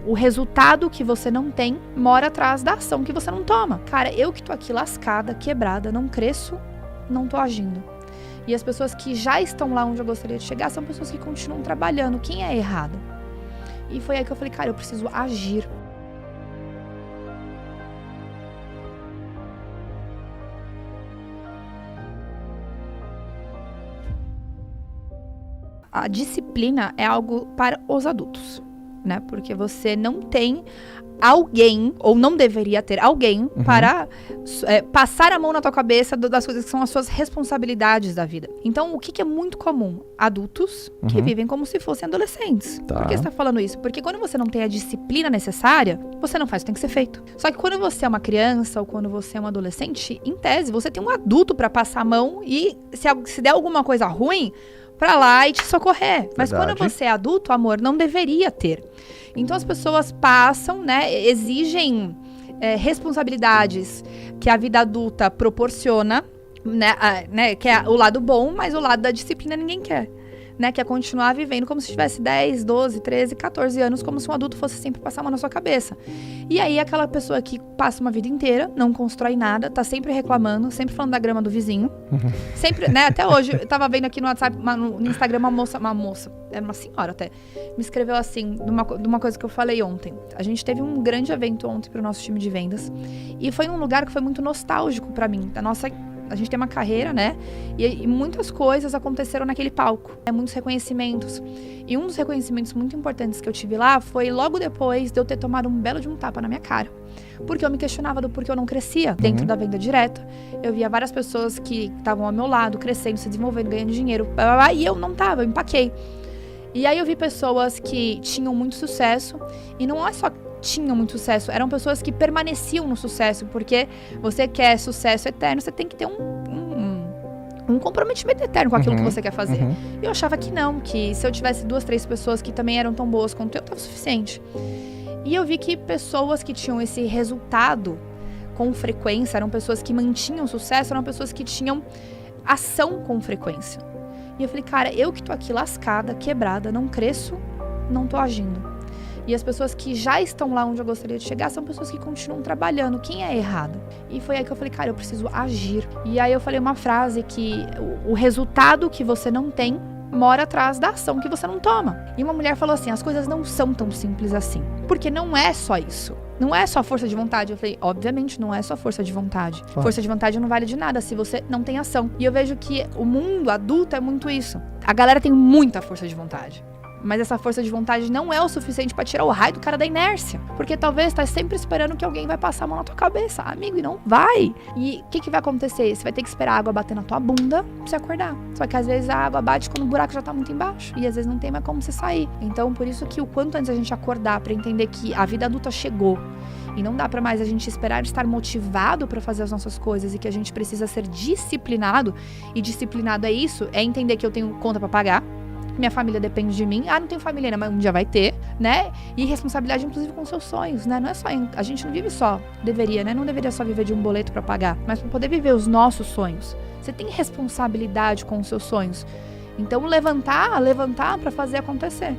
O resultado que você não tem mora atrás da ação que você não toma. Cara, eu que tô aqui lascada, quebrada, não cresço, não tô agindo. E as pessoas que já estão lá onde eu gostaria de chegar são pessoas que continuam trabalhando. Quem é errada? E foi aí que eu falei, cara, eu preciso agir. A disciplina é algo para os adultos, né? Porque você não tem alguém, ou não deveria ter alguém, para passar a mão na tua cabeça das coisas que são as suas responsabilidades da vida. Então, o que é muito comum? Adultos que vivem como se fossem adolescentes. Tá. Por que você tá falando isso? Porque quando você não tem a disciplina necessária, você não faz o que tem que ser feito. Só que quando você é uma criança ou quando você é um adolescente, em tese, você tem um adulto para passar a mão e se der alguma coisa ruim, pra lá e te socorrer. Mas quando você é adulto, amor, não deveria ter. Então as pessoas passam, né, exigem responsabilidades que a vida adulta proporciona, né, que é o lado bom, mas o lado da disciplina ninguém quer. Né, que é continuar vivendo como se tivesse 10, 12, 13, 14 anos, como se um adulto fosse sempre passar a mão na sua cabeça. E aí aquela pessoa que passa uma vida inteira, não constrói nada, tá sempre reclamando, sempre falando da grama do vizinho. Sempre, né, até hoje, eu tava vendo aqui no WhatsApp, no Instagram, uma moça, era uma senhora até, me escreveu assim, de uma coisa que eu falei ontem. A gente teve um grande evento ontem pro nosso time de vendas, e foi um lugar que foi muito nostálgico pra mim, a gente tem uma carreira, né? E muitas coisas aconteceram naquele palco. Muitos reconhecimentos. E um dos reconhecimentos muito importantes que eu tive lá foi logo depois de eu ter tomado um belo de um tapa na minha cara. Porque eu me questionava do porquê eu não crescia dentro da venda direta. Eu via várias pessoas que estavam ao meu lado, crescendo, se desenvolvendo, ganhando dinheiro. E eu não tava, eu empaquei. E aí eu vi pessoas que tinham muito sucesso. E não é só tinham muito sucesso, eram pessoas que permaneciam no sucesso, porque você quer sucesso eterno, você tem que ter um comprometimento eterno com aquilo que você quer fazer. E eu achava que não, que se eu tivesse 2, 3 pessoas que também eram tão boas quanto eu, tava suficiente. E eu vi que pessoas que tinham esse resultado com frequência, eram pessoas que mantinham sucesso, eram pessoas que tinham ação com frequência. E eu falei, cara, eu que tô aqui lascada, quebrada, não cresço, não tô agindo. E as pessoas que já estão lá onde eu gostaria de chegar são pessoas que continuam trabalhando. Quem é errada? E foi aí que eu falei, cara, eu preciso agir. E aí eu falei uma frase que o resultado que você não tem mora atrás da ação que você não toma. E uma mulher falou assim, as coisas não são tão simples assim. Porque não é só isso. Não é só força de vontade. Eu falei, obviamente não é só força de vontade. Força de vontade não vale de nada se você não tem ação. E eu vejo que o mundo adulto é muito isso. A galera tem muita força de vontade. Mas essa força de vontade não é o suficiente pra tirar o raio do cara da inércia. Porque talvez tá sempre esperando que alguém vai passar a mão na tua cabeça, amigo, e não vai. E o que vai acontecer? Você vai ter que esperar a água bater na tua bunda pra você acordar. Só que às vezes a água bate quando o buraco já tá muito embaixo. E às vezes não tem mais como você sair. Então, por isso que o quanto antes a gente acordar pra entender que a vida adulta chegou. E não dá pra mais a gente esperar estar motivado pra fazer as nossas coisas. E que a gente precisa ser disciplinado. E disciplinado é isso, é entender que eu tenho conta pra pagar. Minha família depende de mim. Não tenho família, mas um dia vai ter, né? E responsabilidade, inclusive, com seus sonhos, né? Não é só... A gente não vive só... Deveria, né? Não deveria só viver de um boleto pra pagar. Mas pra poder viver os nossos sonhos. Você tem responsabilidade com os seus sonhos. Então, levantar pra fazer acontecer.